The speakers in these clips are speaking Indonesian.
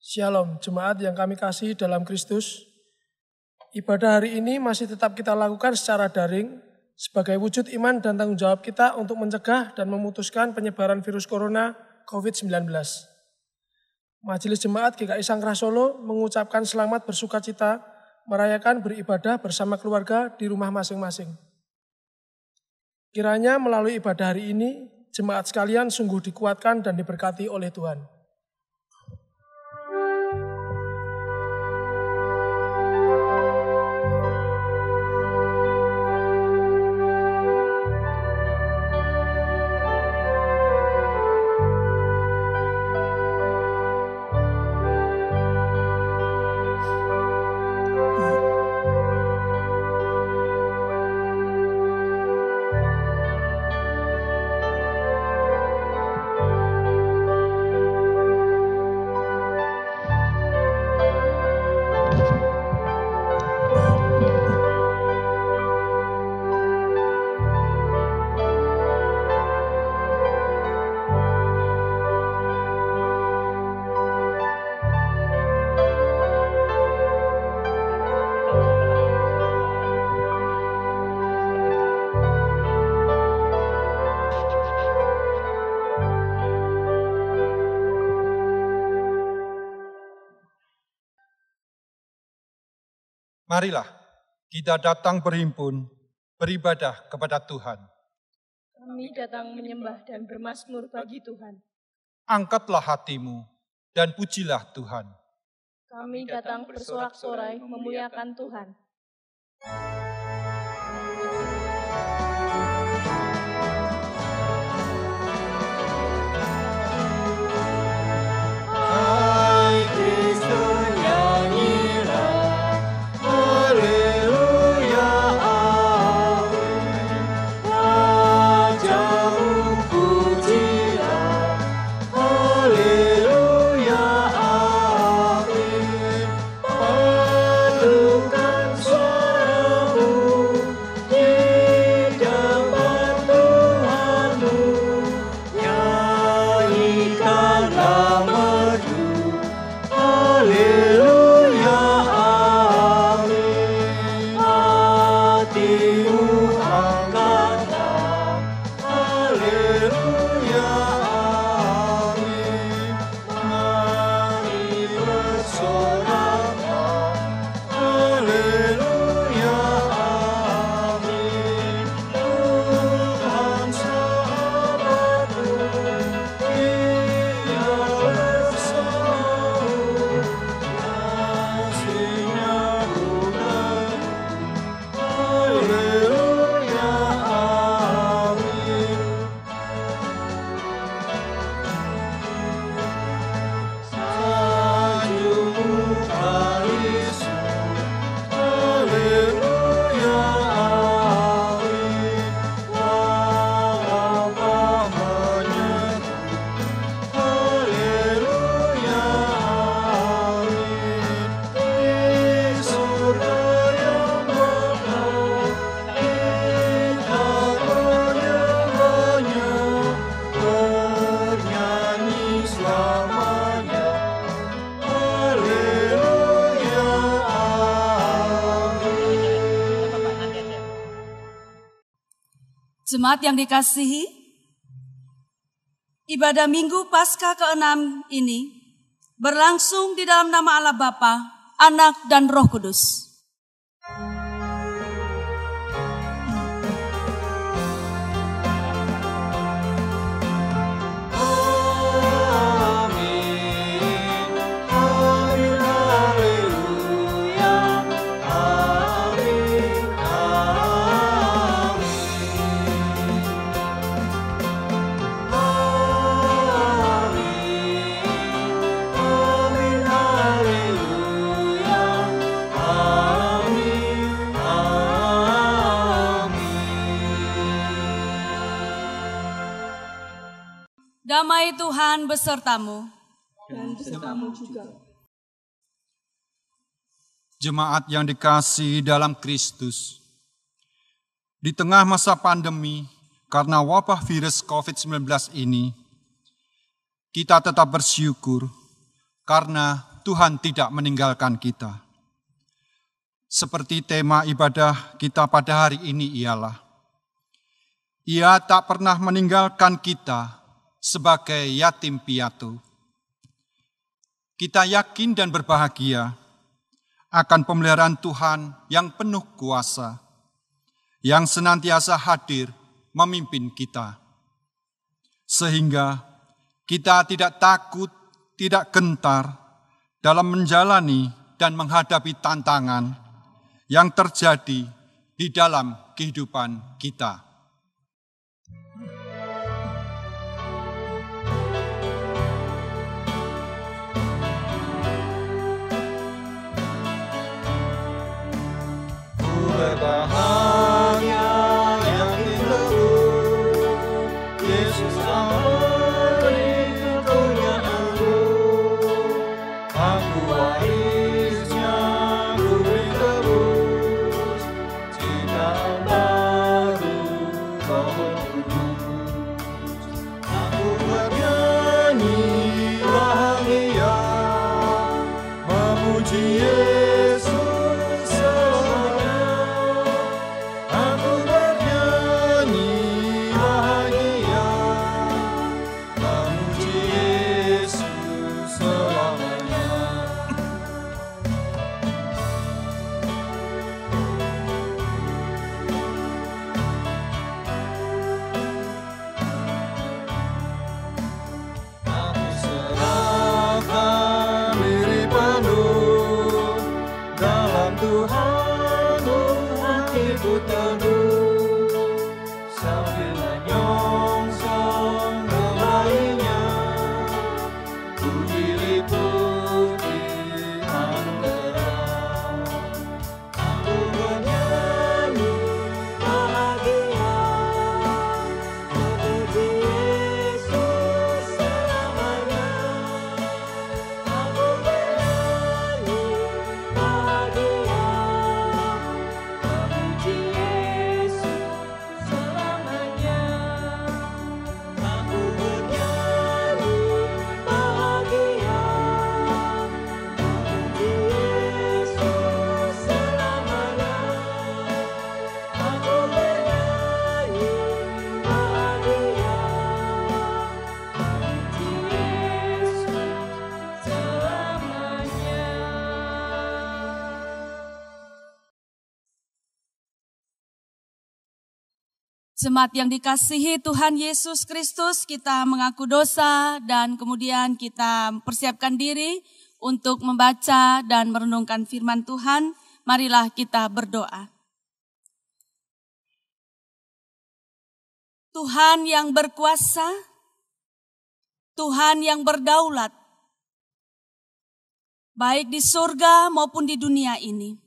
Shalom, jemaat yang kami kasih dalam Kristus. Ibadah hari ini masih tetap kita lakukan secara daring sebagai wujud iman dan tanggung jawab kita untuk mencegah dan memutuskan penyebaran virus corona COVID-19. Majelis Jemaat GKI Sangkrah Solo mengucapkan selamat bersukacita merayakan beribadah bersama keluarga di rumah masing-masing. Kiranya melalui ibadah hari ini, jemaat sekalian sungguh dikuatkan dan diberkati oleh Tuhan. Marilah kita datang berhimpun, beribadah kepada Tuhan. Kami datang menyembah dan bermazmur bagi Tuhan. Angkatlah hatimu dan pujilah Tuhan. Kami datang bersorak-sorai memuliakan Tuhan. Jemaat yang dikasihi, ibadah Minggu Paskah ke-6 ini berlangsung di dalam nama Allah Bapa, Anak, dan Roh Kudus. Damai Tuhan besertamu. Dan besertamu juga. Jemaat yang dikasihi dalam Kristus, di tengah masa pandemi karena wabah virus COVID-19 ini, kita tetap bersyukur karena Tuhan tidak meninggalkan kita. Seperti tema ibadah kita pada hari ini ialah, Ia tak pernah meninggalkan kita sebagai yatim piatu. Kita yakin dan berbahagia akan pemeliharaan Tuhan yang penuh kuasa, yang senantiasa hadir memimpin kita. Sehingga kita tidak takut, tidak gentar dalam menjalani dan menghadapi tantangan yang terjadi di dalam kehidupan kita. Berbahagia yang diteguh, Yesus memberi kepunyaanku. Aku warisnya, ku ditebus, ciptaan baru Roh Kudus. Aku bernyanyi bahagia, memuji Yesus. Jemaat yang dikasihi Tuhan Yesus Kristus, kita mengaku dosa dan kemudian kita persiapkan diri untuk membaca dan merenungkan firman Tuhan. Marilah kita berdoa. Tuhan yang berkuasa, Tuhan yang berdaulat, baik di surga maupun di dunia ini.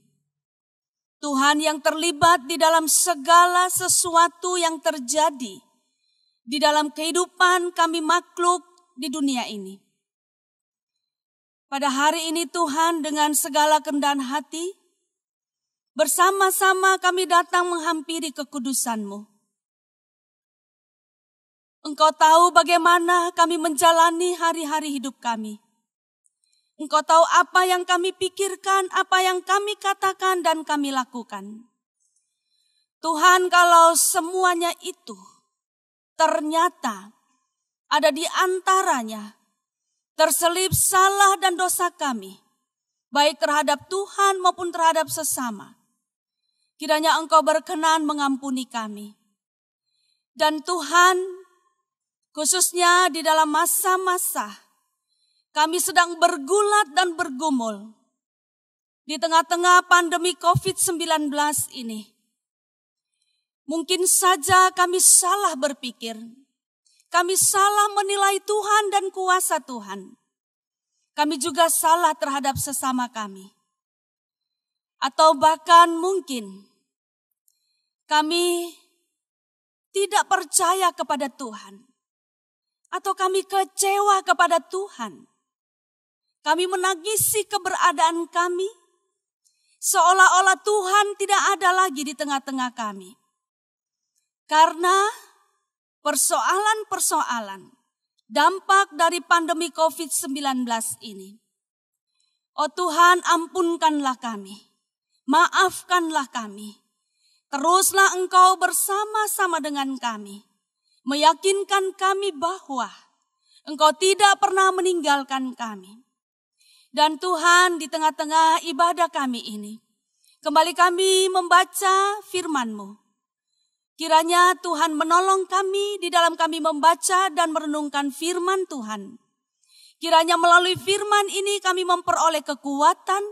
Tuhan yang terlibat di dalam segala sesuatu yang terjadi di dalam kehidupan kami makhluk di dunia ini. Pada hari ini Tuhan, dengan segala kerendahan hati, bersama-sama kami datang menghampiri kekudusan-Mu. Engkau tahu bagaimana kami menjalani hari-hari hidup kami. Engkau tahu apa yang kami pikirkan, apa yang kami katakan dan kami lakukan. Tuhan, kalau semuanya itu ternyata ada di antaranya terselip salah dan dosa kami, baik terhadap Tuhan maupun terhadap sesama, kiranya Engkau berkenan mengampuni kami. Dan Tuhan, khususnya di dalam masa-masa kami sedang bergulat dan bergumul di tengah-tengah pandemi COVID-19 ini. Mungkin saja kami salah berpikir, kami salah menilai Tuhan dan kuasa Tuhan. Kami juga salah terhadap sesama kami. Atau bahkan mungkin kami tidak percaya kepada Tuhan. Atau kami kecewa kepada Tuhan. Kami menangisi keberadaan kami, seolah-olah Tuhan tidak ada lagi di tengah-tengah kami. Karena persoalan-persoalan dampak dari pandemi COVID-19 ini, Oh Tuhan, ampunkanlah kami, maafkanlah kami. Teruslah Engkau bersama-sama dengan kami, meyakinkan kami bahwa Engkau tidak pernah meninggalkan kami. Dan Tuhan, di tengah-tengah ibadah kami ini, kembali kami membaca firman-Mu. Kiranya Tuhan menolong kami di dalam kami membaca dan merenungkan firman Tuhan. Kiranya melalui firman ini kami memperoleh kekuatan,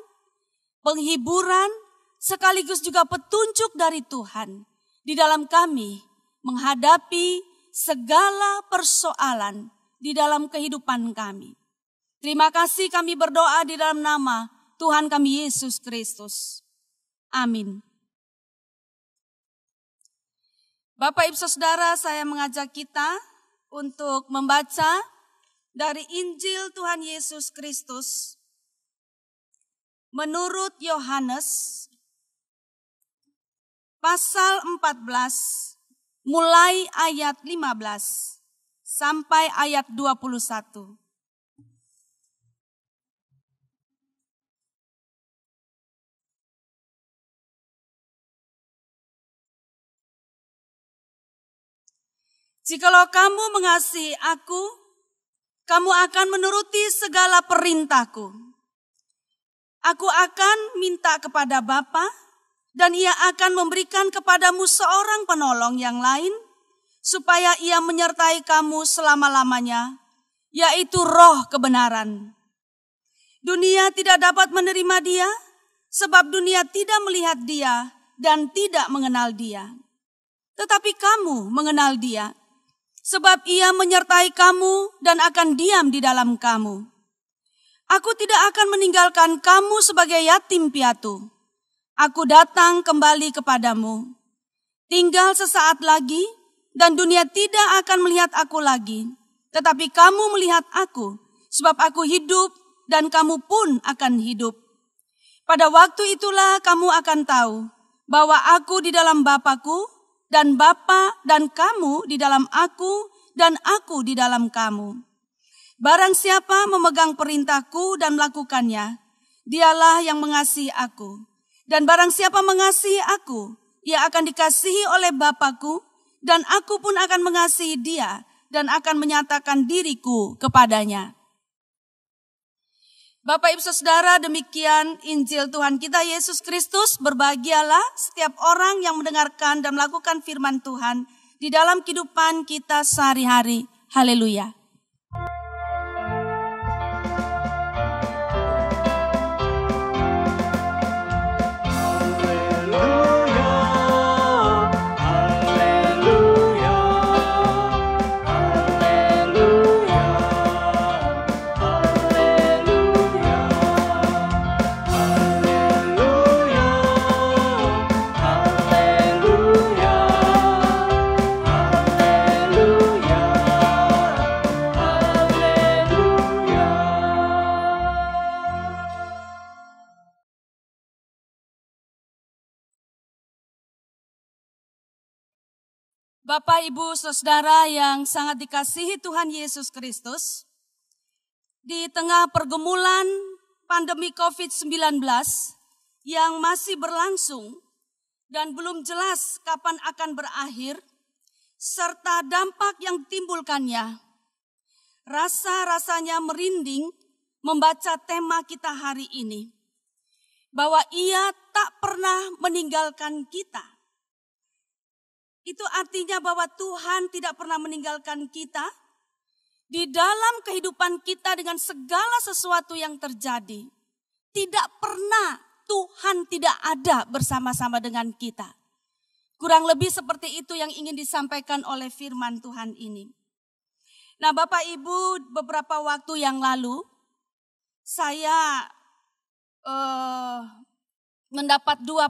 penghiburan, sekaligus juga petunjuk dari Tuhan di dalam kami menghadapi segala persoalan di dalam kehidupan kami. Terima kasih kami berdoa di dalam nama Tuhan kami Yesus Kristus. Amin. Bapak Ibu Saudara, saya mengajak kita untuk membaca dari Injil Tuhan Yesus Kristus menurut Yohanes pasal 14 mulai ayat 15 sampai ayat 21. Jikalau kamu mengasihi aku, kamu akan menuruti segala perintahku. Aku akan minta kepada Bapa, dan Ia akan memberikan kepadamu seorang penolong yang lain, supaya Ia menyertai kamu selama-lamanya, yaitu Roh kebenaran. Dunia tidak dapat menerima Dia, sebab dunia tidak melihat Dia dan tidak mengenal Dia. Tetapi kamu mengenal Dia, sebab Ia menyertai kamu dan akan diam di dalam kamu. Aku tidak akan meninggalkan kamu sebagai yatim piatu. Aku datang kembali kepadamu. Tinggal sesaat lagi, dan dunia tidak akan melihat aku lagi. Tetapi kamu melihat aku, sebab aku hidup dan kamu pun akan hidup. Pada waktu itulah kamu akan tahu bahwa aku di dalam Bapa-Ku, dan Bapa dan kamu di dalam aku, dan aku di dalam kamu. Barang siapa memegang perintahku dan melakukannya, dialah yang mengasihi aku. Dan barang siapa mengasihi aku, ia akan dikasihi oleh Bapa-Ku, dan aku pun akan mengasihi dia, dan akan menyatakan diriku kepadanya. Bapak Ibu Saudara, demikian Injil Tuhan kita Yesus Kristus. Berbahagialah setiap orang yang mendengarkan dan melakukan firman Tuhan di dalam kehidupan kita sehari-hari. Haleluya. Bapak, Ibu, Saudara yang sangat dikasihi Tuhan Yesus Kristus, di tengah pergumulan pandemi COVID-19 yang masih berlangsung dan belum jelas kapan akan berakhir, serta dampak yang ditimbulkannya, rasa-rasanya merinding membaca tema kita hari ini, bahwa Ia tak pernah meninggalkan kita. Itu artinya bahwa Tuhan tidak pernah meninggalkan kita di dalam kehidupan kita dengan segala sesuatu yang terjadi. Tidak pernah Tuhan tidak ada bersama-sama dengan kita. Kurang lebih seperti itu yang ingin disampaikan oleh firman Tuhan ini. Nah, Bapak Ibu, beberapa waktu yang lalu saya mendapat dua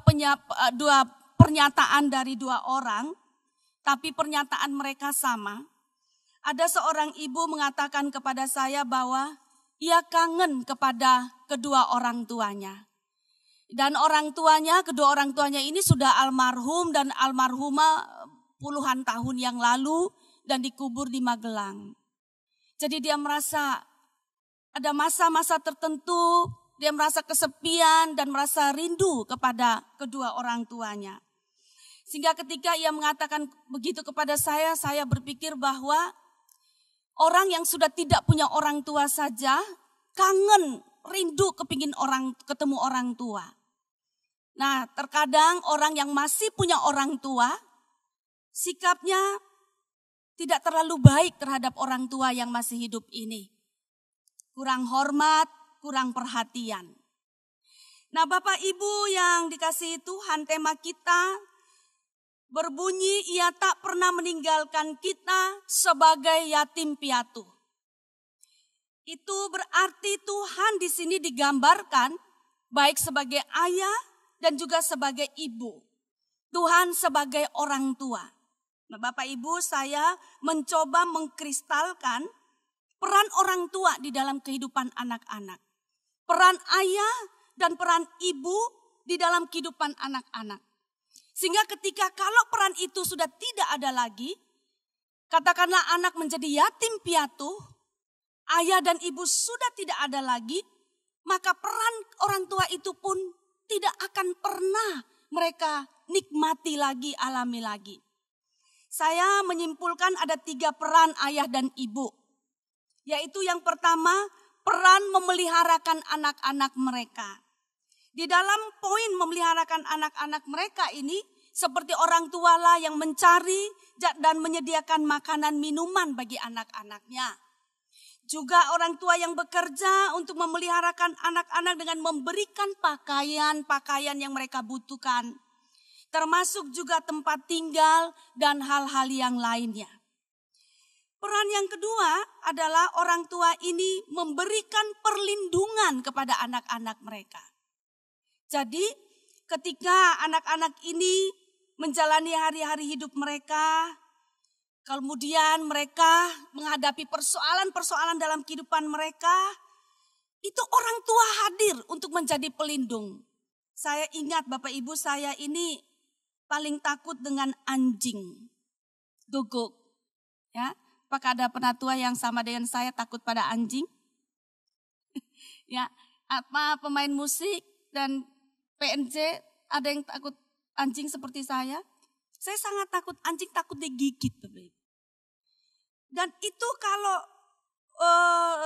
pernyataan dari dua orang. Tapi pernyataan mereka sama. Ada seorang ibu mengatakan kepada saya bahwa ia kangen kepada kedua orang tuanya. Dan kedua orang tuanya ini sudah almarhum dan almarhumah puluhan tahun yang lalu dan dikubur di Magelang. Jadi dia merasa ada masa-masa tertentu dia merasa kesepian dan merasa rindu kepada kedua orang tuanya. Sehingga ketika ia mengatakan begitu kepada saya berpikir bahwa orang yang sudah tidak punya orang tua saja kangen, rindu kepingin ketemu orang tua. Nah, terkadang orang yang masih punya orang tua, sikapnya tidak terlalu baik terhadap orang tua yang masih hidup ini. Kurang hormat, kurang perhatian. Nah, Bapak Ibu yang dikasihi Tuhan, tema kita berbunyi, ia tak pernah meninggalkan kita sebagai yatim piatu. Itu berarti Tuhan di sini digambarkan baik sebagai ayah dan juga sebagai ibu. Tuhan sebagai orang tua. Nah, Bapak Ibu, saya mencoba mengkristalkan peran orang tua di dalam kehidupan anak-anak. Peran ayah dan peran ibu di dalam kehidupan anak-anak. Sehingga ketika kalau peran itu sudah tidak ada lagi, katakanlah anak menjadi yatim piatu, ayah dan ibu sudah tidak ada lagi, maka peran orang tua itu pun tidak akan pernah mereka nikmati lagi, alami lagi. Saya menyimpulkan ada 3 peran ayah dan ibu. Yaitu yang pertama, peran memeliharakan anak-anak mereka. Di dalam poin memeliharakan anak-anak mereka ini, seperti orang tua lah yang mencari dan menyediakan makanan minuman bagi anak-anaknya. Juga orang tua yang bekerja untuk memeliharakan anak-anak dengan memberikan pakaian yang mereka butuhkan. Termasuk juga tempat tinggal dan hal-hal yang lainnya. Peran yang kedua adalah orang tua ini memberikan perlindungan kepada anak-anak mereka. Jadi ketika anak-anak ini menjalani hari-hari hidup mereka, kemudian mereka menghadapi persoalan-persoalan dalam kehidupan mereka, itu orang tua hadir untuk menjadi pelindung. Saya ingat Bapak Ibu, saya ini paling takut dengan anjing, guguk. Ya, apakah ada penatua yang sama dengan saya takut pada anjing? Ya, apa pemain musik dan PNJ ada yang takut anjing seperti saya? Saya sangat takut anjing, takut digigit. Dan itu kalau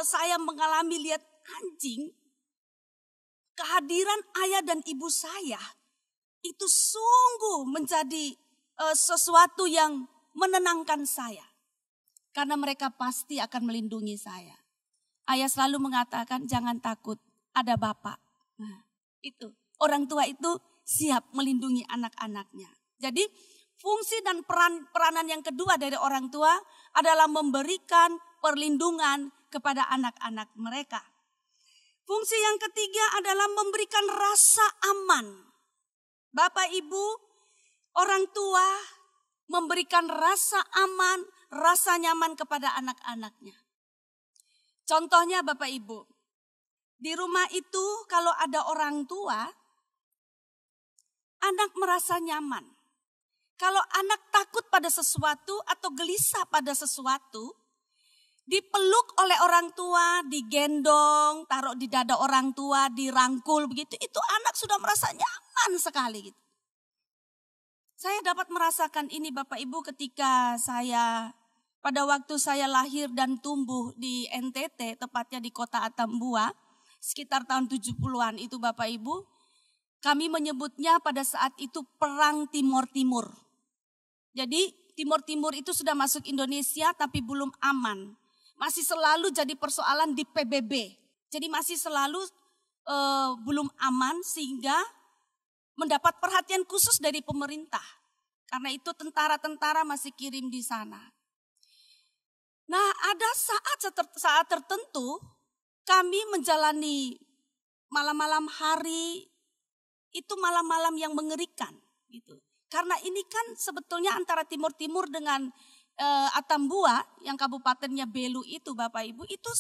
saya mengalami lihat anjing, kehadiran ayah dan ibu saya itu sungguh menjadi sesuatu yang menenangkan saya. Karena mereka pasti akan melindungi saya. Ayah selalu mengatakan jangan takut, ada Bapak. Nah, itu orang tua itu siap melindungi anak-anaknya. Jadi fungsi dan peranan yang kedua dari orang tua adalah memberikan perlindungan kepada anak-anak mereka. Fungsi yang ketiga adalah memberikan rasa aman. Bapak Ibu, orang tua memberikan rasa aman, rasa nyaman kepada anak-anaknya. Contohnya Bapak Ibu, di rumah itu kalau ada orang tua, anak merasa nyaman. Kalau anak takut pada sesuatu atau gelisah pada sesuatu, dipeluk oleh orang tua, digendong, taruh di dada orang tua, dirangkul begitu, itu anak sudah merasa nyaman sekali gitu. Saya dapat merasakan ini Bapak Ibu ketika pada waktu saya lahir dan tumbuh di NTT, tepatnya di kota Atambua, sekitar tahun 70-an itu Bapak Ibu, kami menyebutnya pada saat itu Perang Timur-Timur. Jadi Timur Timur itu sudah masuk Indonesia tapi belum aman. Masih selalu jadi persoalan di PBB. Jadi masih selalu belum aman sehingga mendapat perhatian khusus dari pemerintah. Karena itu tentara-tentara masih kirim di sana. Nah, ada saat tertentu kami menjalani malam-malam hari, itu malam-malam yang mengerikan gitu. Karena ini kan sebetulnya antara Timur-Timur dengan Atambua yang kabupatennya Belu itu Bapak Ibu, itu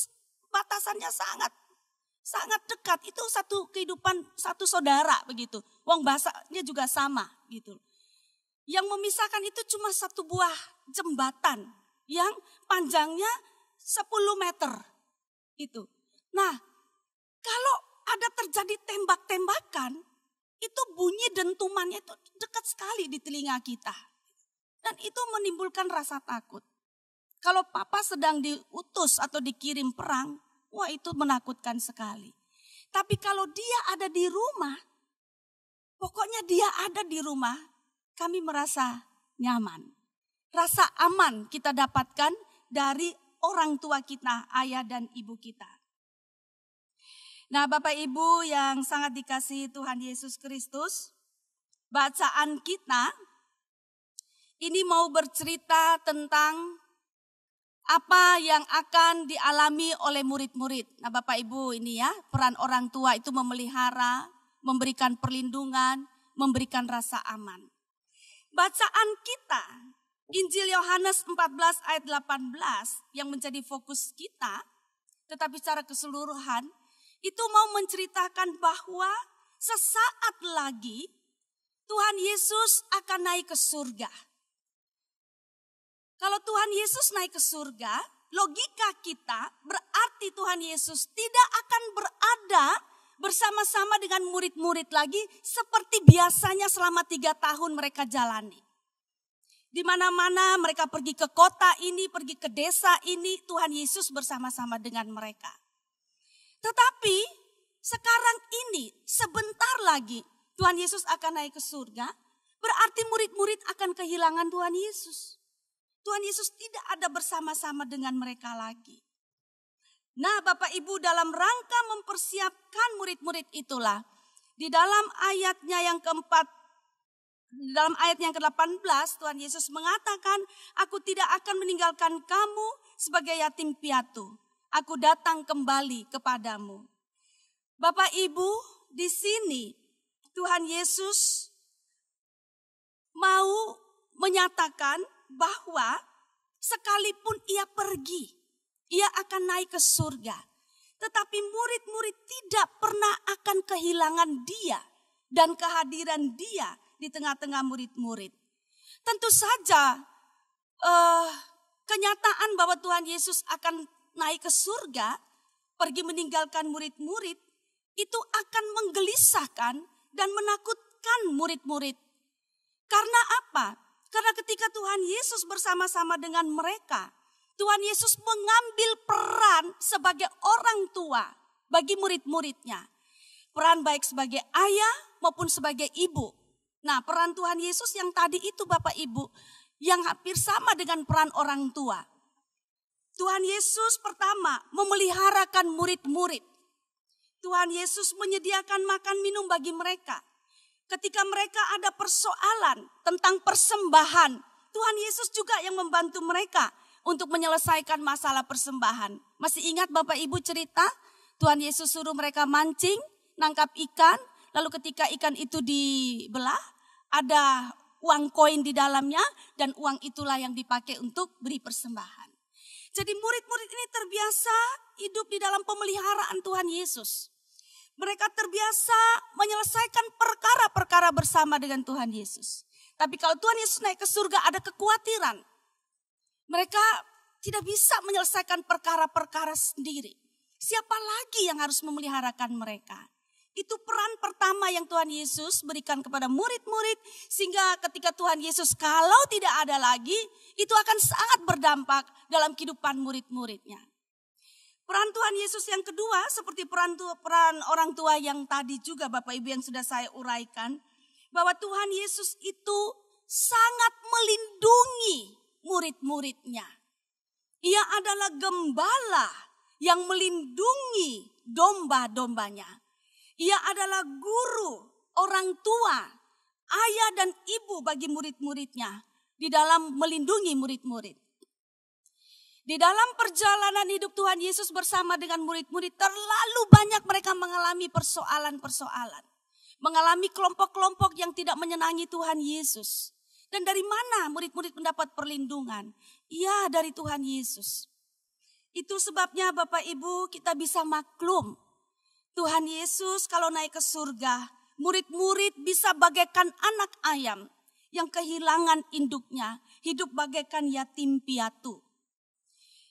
batasannya sangat dekat. Itu satu kehidupan, satu saudara begitu. Wong bahasanya juga sama gitu. Yang memisahkan itu cuma satu buah jembatan yang panjangnya 10 meter itu. Nah, kalau ada terjadi tembak-tembakan, itu bunyi dentumannya itu dekat sekali di telinga kita. Dan itu menimbulkan rasa takut. Kalau papa sedang diutus atau dikirim perang, wah itu menakutkan sekali. Tapi kalau dia ada di rumah, pokoknya dia ada di rumah, kami merasa nyaman. Rasa aman kita dapatkan dari orang tua kita, ayah dan ibu kita. Nah, Bapak Ibu yang sangat dikasihi Tuhan Yesus Kristus, bacaan kita ini mau bercerita tentang apa yang akan dialami oleh murid-murid. Nah, Bapak Ibu ini ya, peran orang tua itu memelihara, memberikan perlindungan, memberikan rasa aman. Bacaan kita, Injil Yohanes 14 ayat 18 yang menjadi fokus kita, tetapi secara keseluruhan, itu mau menceritakan bahwa sesaat lagi Tuhan Yesus akan naik ke surga. Kalau Tuhan Yesus naik ke surga, logika kita berarti Tuhan Yesus tidak akan berada bersama-sama dengan murid-murid lagi seperti biasanya selama 3 tahun mereka jalani. Di mana-mana mereka pergi ke kota ini, pergi ke desa ini, Tuhan Yesus bersama-sama dengan mereka. Tetapi sekarang ini sebentar lagi Tuhan Yesus akan naik ke surga, berarti murid-murid akan kehilangan Tuhan Yesus. Tuhan Yesus tidak ada bersama-sama dengan mereka lagi. Nah, Bapak Ibu, dalam rangka mempersiapkan murid-murid itulah, di dalam ayatnya yang keempat, dalam ayat yang ke-18, Tuhan Yesus mengatakan, "Aku tidak akan meninggalkan kamu sebagai yatim piatu. Aku datang kembali kepadamu." Bapak Ibu, di sini Tuhan Yesus mau menyatakan bahwa sekalipun ia pergi, ia akan naik ke surga. Tetapi murid-murid tidak pernah akan kehilangan dia dan kehadiran dia di tengah-tengah murid-murid. Tentu saja kenyataan bahwa Tuhan Yesus akan naik ke surga, pergi meninggalkan murid-murid, itu akan menggelisahkan dan menakutkan murid-murid. Karena apa? Karena ketika Tuhan Yesus bersama-sama dengan mereka, Tuhan Yesus mengambil peran sebagai orang tua bagi murid-muridnya. Peran baik sebagai ayah maupun sebagai ibu. Nah, peran Tuhan Yesus yang tadi itu Bapak Ibu, yang hampir sama dengan peran orang tua. Tuhan Yesus pertama memeliharakan murid-murid. Tuhan Yesus menyediakan makan minum bagi mereka. Ketika mereka ada persoalan tentang persembahan, Tuhan Yesus juga yang membantu mereka untuk menyelesaikan masalah persembahan. Masih ingat Bapak Ibu cerita? Tuhan Yesus suruh mereka mancing, nangkap ikan, lalu ketika ikan itu dibelah, ada uang koin di dalamnya, dan uang itulah yang dipakai untuk beri persembahan. Jadi murid-murid ini terbiasa hidup di dalam pemeliharaan Tuhan Yesus. Mereka terbiasa menyelesaikan perkara-perkara bersama dengan Tuhan Yesus. Tapi kalau Tuhan Yesus naik ke surga ada kekhawatiran. Mereka tidak bisa menyelesaikan perkara-perkara sendiri. Siapa lagi yang harus memeliharakan mereka? Itu peran pertama yang Tuhan Yesus berikan kepada murid-murid. Sehingga ketika Tuhan Yesus kalau tidak ada lagi, itu akan sangat berdampak dalam kehidupan murid-muridnya. Peran Tuhan Yesus yang kedua seperti peran orang tua yang tadi juga Bapak Ibu yang sudah saya uraikan. Bahwa Tuhan Yesus itu sangat melindungi murid-muridnya. Ia adalah gembala yang melindungi domba-dombanya. Ia adalah guru, orang tua, ayah dan ibu bagi murid-muridnya di dalam melindungi murid-murid. Di dalam perjalanan hidup Tuhan Yesus bersama dengan murid-murid, terlalu banyak mereka mengalami persoalan-persoalan. Mengalami kelompok-kelompok yang tidak menyenangi Tuhan Yesus. Dan dari mana murid-murid mendapat perlindungan? Ya, dari Tuhan Yesus. Itu sebabnya Bapak Ibu kita bisa maklum. Tuhan Yesus kalau naik ke surga, murid-murid bisa bagaikan anak ayam yang kehilangan induknya, hidup bagaikan yatim piatu.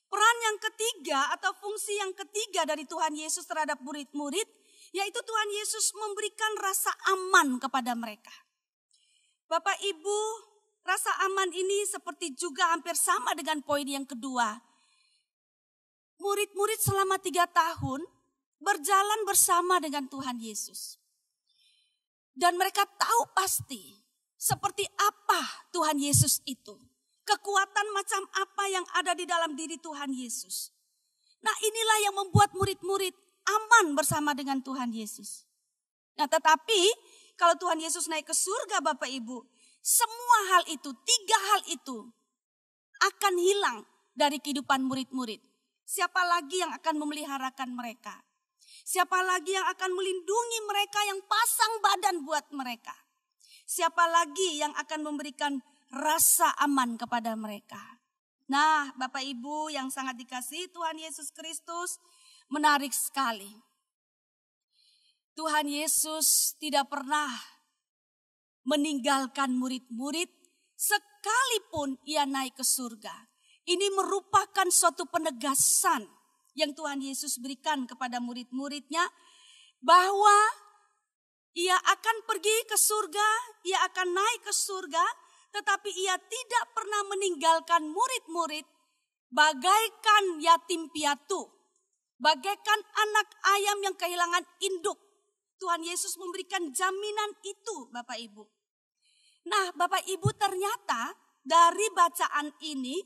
Peran yang ketiga atau fungsi yang ketiga dari Tuhan Yesus terhadap murid-murid, Yaitu Tuhan Yesus memberikan rasa aman kepada mereka. Bapak Ibu, rasa aman ini seperti juga hampir sama dengan poin yang kedua. Murid-murid selama 3 tahun berjalan bersama dengan Tuhan Yesus. Dan mereka tahu pasti seperti apa Tuhan Yesus itu. Kekuatan macam apa yang ada di dalam diri Tuhan Yesus. Nah, inilah yang membuat murid-murid aman bersama dengan Tuhan Yesus. Nah, tetapi kalau Tuhan Yesus naik ke surga Bapak Ibu, semua hal itu, 3 hal itu akan hilang dari kehidupan murid-murid. Siapa lagi yang akan memeliharakan mereka? Siapa lagi yang akan melindungi mereka, yang pasang badan buat mereka? Siapa lagi yang akan memberikan rasa aman kepada mereka? Nah, Bapak Ibu yang sangat dikasihi Tuhan Yesus Kristus, menarik sekali. Tuhan Yesus tidak pernah meninggalkan murid-murid sekalipun ia naik ke surga. Ini merupakan suatu penegasan yang Tuhan Yesus berikan kepada murid-muridnya, bahwa ia akan pergi ke surga, ia akan naik ke surga, tetapi ia tidak pernah meninggalkan murid-murid bagaikan yatim piatu, bagaikan anak ayam yang kehilangan induk. Tuhan Yesus memberikan jaminan itu, Bapak Ibu. Nah, Bapak Ibu, ternyata dari bacaan ini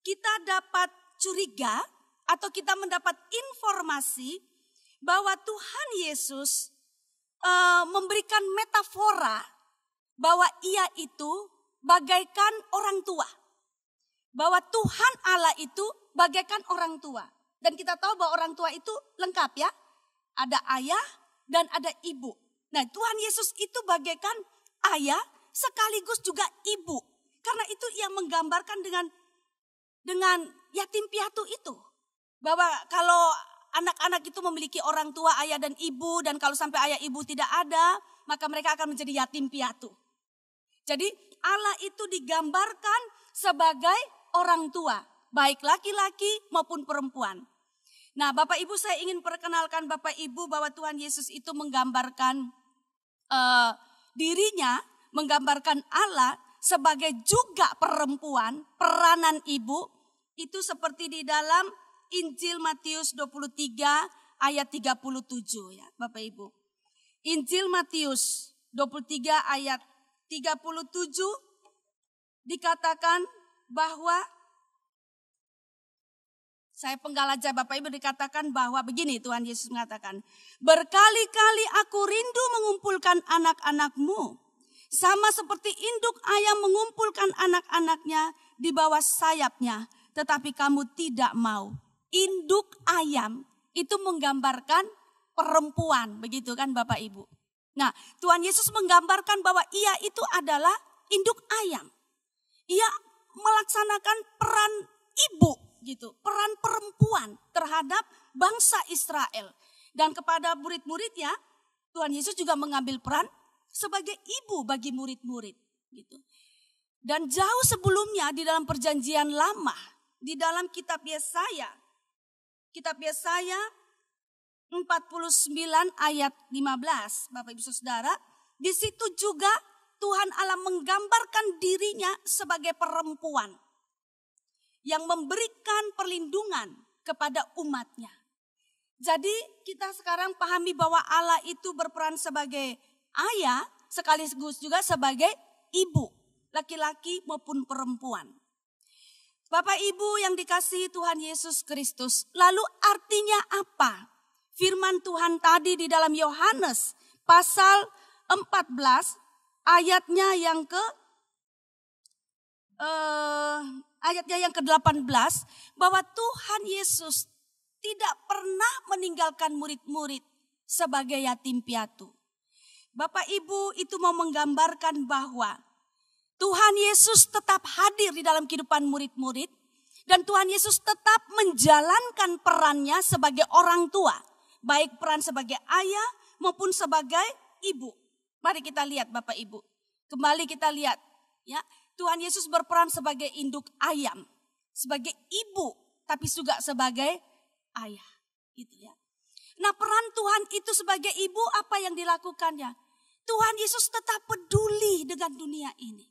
kita dapat curiga atau kita mendapat informasi bahwa Tuhan Yesus memberikan metafora bahwa ia itu bagaikan orang tua. Bahwa Tuhan Allah itu bagaikan orang tua. Dan kita tahu bahwa orang tua itu lengkap ya. Ada ayah dan ada ibu. Nah, Tuhan Yesus itu bagaikan ayah sekaligus juga ibu. Karena itu ia menggambarkan dengan yatim piatu itu. Bahwa kalau anak-anak itu memiliki orang tua, ayah dan ibu, dan kalau sampai ayah ibu tidak ada, maka mereka akan menjadi yatim piatu. Jadi Allah itu digambarkan sebagai orang tua, baik laki-laki maupun perempuan. Nah, Bapak Ibu, saya ingin perkenalkan Bapak Ibu bahwa Tuhan Yesus itu menggambarkan dirinya, menggambarkan Allah sebagai juga perempuan, peranan ibu. Itu seperti di dalam Injil Matius 23 ayat 37 ya Bapak Ibu. Injil Matius 23 ayat 37 dikatakan bahwa, saya penggal aja Bapak Ibu, dikatakan bahwa begini Tuhan Yesus mengatakan, berkali-kali aku rindu mengumpulkan anak-anakmu, sama seperti induk ayam mengumpulkan anak-anaknya di bawah sayapnya, tetapi kamu tidak mau. Induk ayam itu menggambarkan perempuan, begitu kan Bapak Ibu. Nah, Tuhan Yesus menggambarkan bahwa ia itu adalah induk ayam. Ia melaksanakan peran ibu gitu, peran perempuan terhadap bangsa Israel. Dan kepada murid-muridnya, Tuhan Yesus juga mengambil peran sebagai ibu bagi murid-murid gitu. Dan jauh sebelumnya di dalam perjanjian lama, di dalam kitab Yesaya 49 ayat 15, Bapak Ibu Saudara, di situ juga Tuhan Allah menggambarkan dirinya sebagai perempuan yang memberikan perlindungan kepada umatnya. Jadi kita sekarang pahami bahwa Allah itu berperan sebagai ayah, sekaligus juga sebagai ibu, laki-laki maupun perempuan. Bapak Ibu yang dikasihi Tuhan Yesus Kristus, lalu artinya apa? Firman Tuhan tadi di dalam Yohanes pasal 14 ayatnya yang ke-18 bahwa Tuhan Yesus tidak pernah meninggalkan murid-murid sebagai yatim piatu. Bapak Ibu, itu mau menggambarkan bahwa Tuhan Yesus tetap hadir di dalam kehidupan murid-murid dan Tuhan Yesus tetap menjalankan perannya sebagai orang tua, baik peran sebagai ayah maupun sebagai ibu. Mari kita lihat Bapak Ibu. Kembali kita lihat ya, Tuhan Yesus berperan sebagai induk ayam, sebagai ibu, tapi juga sebagai ayah, gitu ya. Nah, peran Tuhan itu sebagai ibu apa yang dilakukannya? Tuhan Yesus tetap peduli dengan dunia ini.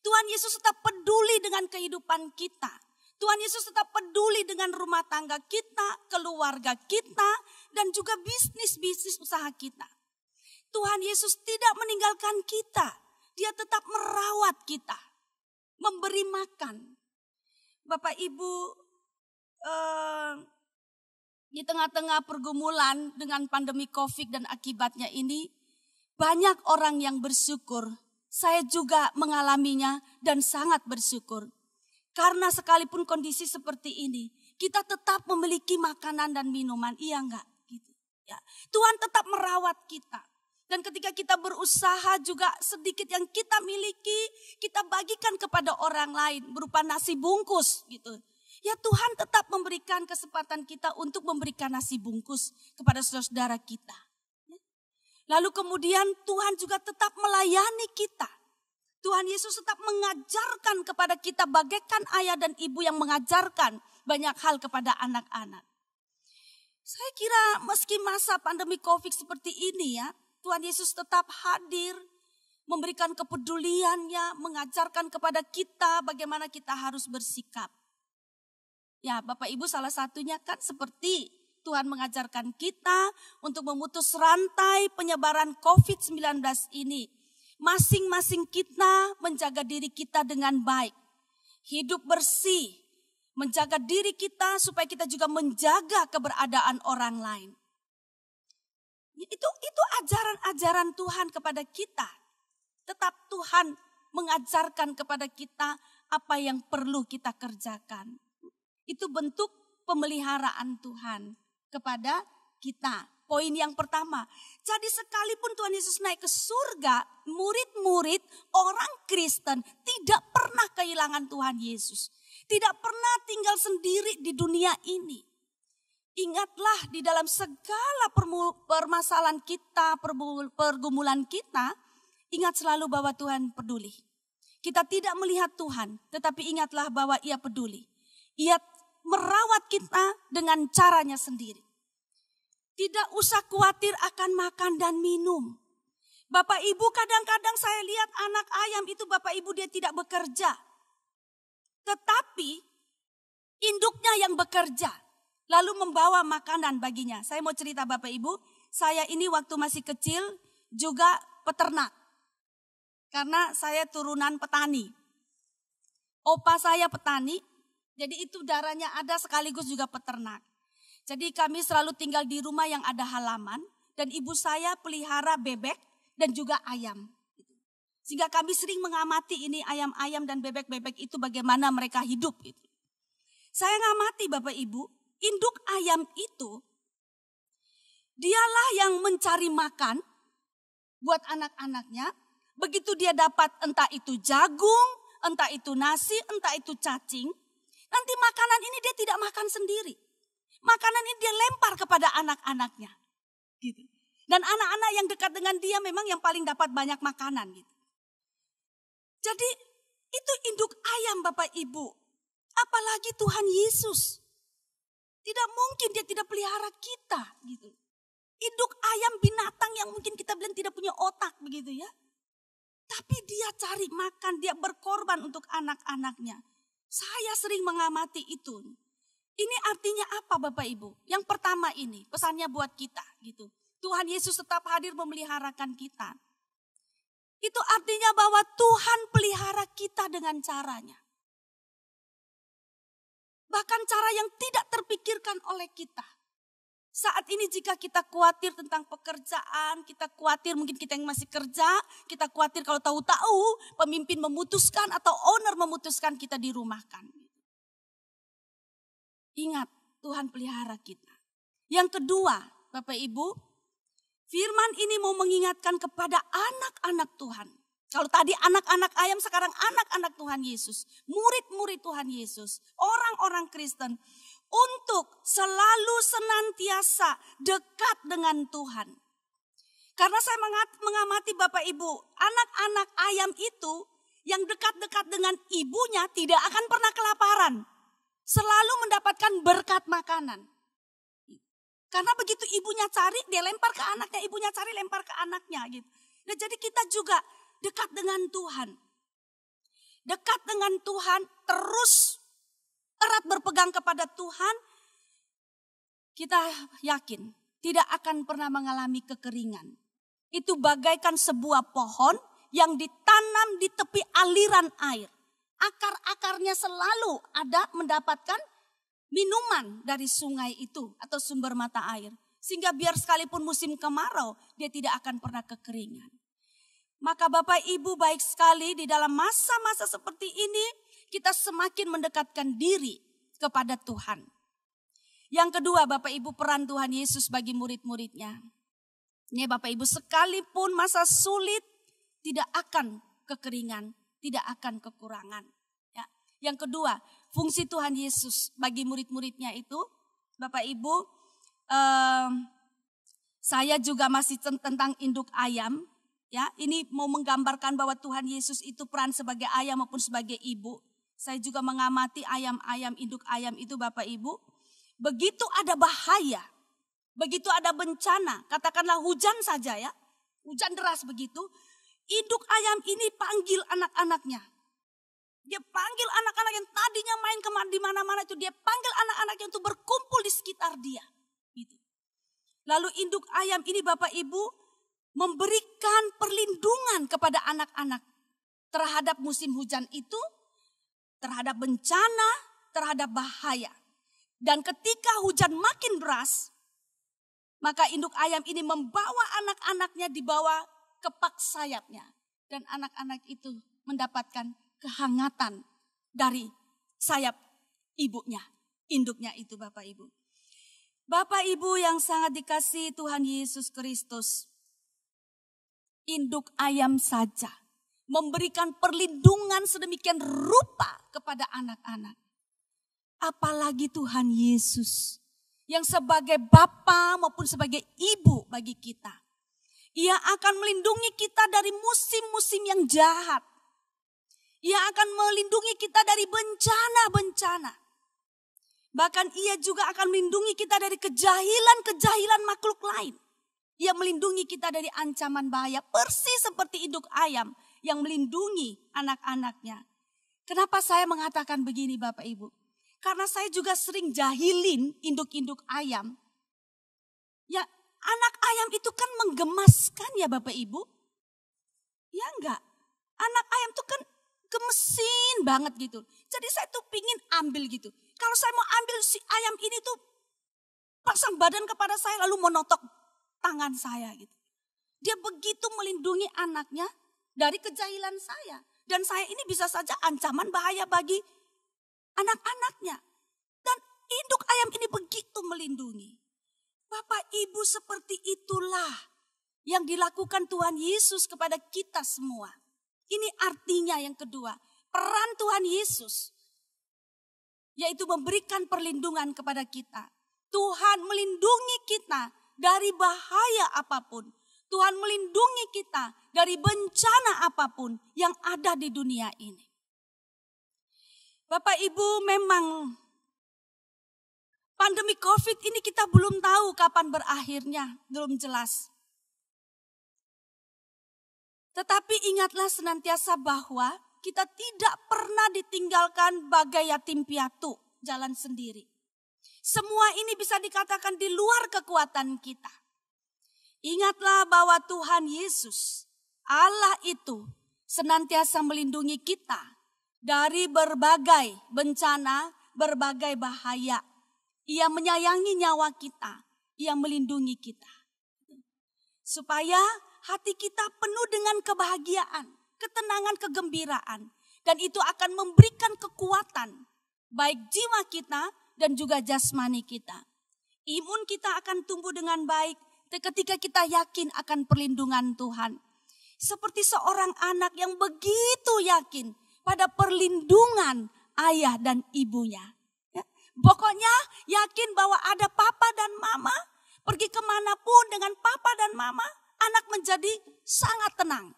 Tuhan Yesus tetap peduli dengan kehidupan kita. Tuhan Yesus tetap peduli dengan rumah tangga kita, keluarga kita, dan juga bisnis usaha kita. Tuhan Yesus tidak meninggalkan kita. Dia tetap merawat kita, memberi makan. Bapak Ibu, di tengah-tengah pergumulan dengan pandemi COVID dan akibatnya ini, banyak orang yang bersyukur. Saya juga mengalaminya dan sangat bersyukur. Karena sekalipun kondisi seperti ini, kita tetap memiliki makanan dan minuman, iya enggak? Gitu. Ya. Tuhan tetap merawat kita. Dan ketika kita berusaha juga sedikit yang kita miliki, kita bagikan kepada orang lain berupa nasi bungkus gitu. Ya Tuhan tetap memberikan kesempatan kita untuk memberikan nasi bungkus kepada saudara-saudara kita. Lalu kemudian Tuhan juga tetap melayani kita. Tuhan Yesus tetap mengajarkan kepada kita bagaikan ayah dan ibu yang mengajarkan banyak hal kepada anak-anak. Saya kira meski masa pandemi COVID seperti ini ya, Tuhan Yesus tetap hadir, memberikan kepeduliannya, mengajarkan kepada kita bagaimana kita harus bersikap. Ya, Bapak Ibu salah satunya kan seperti Tuhan mengajarkan kita untuk memutus rantai penyebaran COVID-19 ini. Masing-masing kita menjaga diri kita dengan baik. Hidup bersih, menjaga diri kita supaya kita juga menjaga keberadaan orang lain. Itu ajaran-ajaran Tuhan kepada kita. Tetap Tuhan mengajarkan kepada kita apa yang perlu kita kerjakan. Itu bentuk pemeliharaan Tuhan kepada kita. Poin yang pertama, jadi sekalipun Tuhan Yesus naik ke surga, murid-murid orang Kristen tidak pernah kehilangan Tuhan Yesus. Tidak pernah tinggal sendiri di dunia ini. Ingatlah di dalam segala permasalahan kita, pergumulan kita, ingat selalu bahwa Tuhan peduli. Kita tidak melihat Tuhan, tetapi ingatlah bahwa Ia peduli. Ia merawat kita dengan caranya sendiri. Tidak usah khawatir akan makan dan minum. Bapak Ibu kadang-kadang saya lihat anak ayam itu Bapak Ibu dia tidak bekerja. Tetapi induknya yang bekerja. Lalu membawa makanan baginya. Saya mau cerita Bapak Ibu. Saya ini waktu masih kecil juga peternak. Karena saya turunan petani. Opa saya petani. Jadi itu darahnya ada sekaligus juga peternak. Jadi kami selalu tinggal di rumah yang ada halaman. Dan ibu saya pelihara bebek dan juga ayam. Sehingga kami sering mengamati ini ayam-ayam dan bebek-bebek itu bagaimana mereka hidup. Saya ngamati Bapak Ibu, induk ayam itu dialah yang mencari makan buat anak-anaknya. Begitu dia dapat entah itu jagung, entah itu nasi, entah itu cacing. Nanti makanan ini dia tidak makan sendiri. Makanan ini dia lempar kepada anak-anaknya. Gitu. Dan anak-anak yang dekat dengan dia memang yang paling dapat banyak makanan. Gitu. Jadi itu induk ayam Bapak Ibu. Apalagi Tuhan Yesus. Tidak mungkin dia tidak pelihara kita. Gitu. Induk ayam binatang yang mungkin kita bilang tidak punya otak begitu ya. Tapi dia cari makan, dia berkorban untuk anak-anaknya. Saya sering mengamati itu. Ini artinya apa Bapak Ibu? Yang pertama ini pesannya buat kita gitu. Tuhan Yesus tetap hadir memeliharakan kita. Itu artinya bahwa Tuhan pelihara kita dengan caranya. Bahkan cara yang tidak terpikirkan oleh kita. Saat ini jika kita khawatir tentang pekerjaan, kita khawatir mungkin kita yang masih kerja, kita khawatir kalau tahu-tahu pemimpin memutuskan atau owner memutuskan kita dirumahkan. Ingat, Tuhan pelihara kita. Yang kedua, Bapak Ibu, firman ini mau mengingatkan kepada anak-anak Tuhan. Kalau tadi anak-anak ayam, sekarang anak-anak Tuhan Yesus. Murid-murid Tuhan Yesus, orang-orang Kristen. Untuk selalu senantiasa dekat dengan Tuhan. Karena saya mengamati Bapak Ibu, anak-anak ayam itu yang dekat-dekat dengan ibunya tidak akan pernah kelaparan. Selalu mendapatkan berkat makanan. Karena begitu ibunya cari, dia lempar ke anaknya, ibunya cari, lempar ke anaknya gitu. Nah, jadi kita juga dekat dengan Tuhan. Dekat dengan Tuhan, terus erat berpegang kepada Tuhan, kita yakin tidak akan pernah mengalami kekeringan. Itu bagaikan sebuah pohon yang ditanam di tepi aliran air. Akar-akarnya selalu ada mendapatkan minuman dari sungai itu atau sumber mata air. Sehingga biar sekalipun musim kemarau, dia tidak akan pernah kekeringan. Maka Bapak Ibu baik sekali di dalam masa-masa seperti ini, kita semakin mendekatkan diri kepada Tuhan. Yang kedua Bapak Ibu, peran Tuhan Yesus bagi murid-muridnya. Ini Bapak Ibu, sekalipun masa sulit, tidak akan kekeringan, tidak akan kekurangan. Ya. Yang kedua, fungsi Tuhan Yesus bagi murid-muridnya itu, Bapak Ibu, saya juga masih tentang induk ayam. Ya, ini mau menggambarkan bahwa Tuhan Yesus itu peran sebagai ayam maupun sebagai ibu. Saya juga mengamati ayam-ayam, induk ayam itu Bapak Ibu. Begitu ada bahaya, begitu ada bencana, katakanlah hujan saja ya, hujan deras begitu. Induk ayam ini panggil anak-anaknya. Dia panggil anak-anak yang tadinya main di mana-mana itu. Dia panggil anak-anaknya untuk berkumpul di sekitar dia. Gitu. Lalu induk ayam ini Bapak Ibu memberikan perlindungan kepada anak-anak terhadap musim hujan itu, terhadap bencana, terhadap bahaya. Dan ketika hujan makin deras, maka induk ayam ini membawa anak-anaknya di bawah kepak sayapnya. Dan anak-anak itu mendapatkan kehangatan dari sayap ibunya, induknya itu Bapak Ibu. Bapak Ibu yang sangat dikasihi Tuhan Yesus Kristus, induk ayam saja memberikan perlindungan sedemikian rupa kepada anak-anak. Apalagi Tuhan Yesus yang sebagai Bapa maupun sebagai Ibu bagi kita. Ia akan melindungi kita dari musim-musim yang jahat. Ia akan melindungi kita dari bencana-bencana. Bahkan ia juga akan melindungi kita dari kejahilan-kejahilan makhluk lain. Ia melindungi kita dari ancaman bahaya persis seperti induk ayam yang melindungi anak-anaknya. Kenapa saya mengatakan begini Bapak Ibu? Karena saya juga sering jahilin induk-induk ayam. Ya, anak ayam itu kan menggemaskan ya Bapak Ibu. Ya enggak. Anak ayam itu kan gemesin banget gitu. Jadi saya tuh pingin ambil gitu. Kalau saya mau ambil si ayam ini tuh pasang badan kepada saya lalu menotok tangan saya gitu. Dia begitu melindungi anaknya dari kejahilan saya. Dan saya ini bisa saja ancaman bahaya bagi anak-anaknya. Dan induk ayam ini begitu melindungi. Bapak Ibu, seperti itulah yang dilakukan Tuhan Yesus kepada kita semua. Ini artinya yang kedua, peran Tuhan Yesus. Yaitu memberikan perlindungan kepada kita. Tuhan melindungi kita dari bahaya apapun. Tuhan melindungi kita dari bencana apapun yang ada di dunia ini. Bapak Ibu, memang pandemi COVID ini kita belum tahu kapan berakhirnya, belum jelas. Tetapi ingatlah senantiasa bahwa kita tidak pernah ditinggalkan bagai yatim piatu jalan sendiri. Semua ini bisa dikatakan di luar kekuatan kita. Ingatlah bahwa Tuhan Yesus, Allah itu senantiasa melindungi kita dari berbagai bencana, berbagai bahaya. Ia menyayangi nyawa kita, ia melindungi kita. Supaya hati kita penuh dengan kebahagiaan, ketenangan, kegembiraan. Dan itu akan memberikan kekuatan, baik jiwa kita dan juga jasmani kita. Imun kita akan tumbuh dengan baik ketika kita yakin akan perlindungan Tuhan. Seperti seorang anak yang begitu yakin pada perlindungan ayah dan ibunya. Ya. Pokoknya yakin bahwa ada papa dan mama, pergi kemanapun dengan papa dan mama, anak menjadi sangat tenang.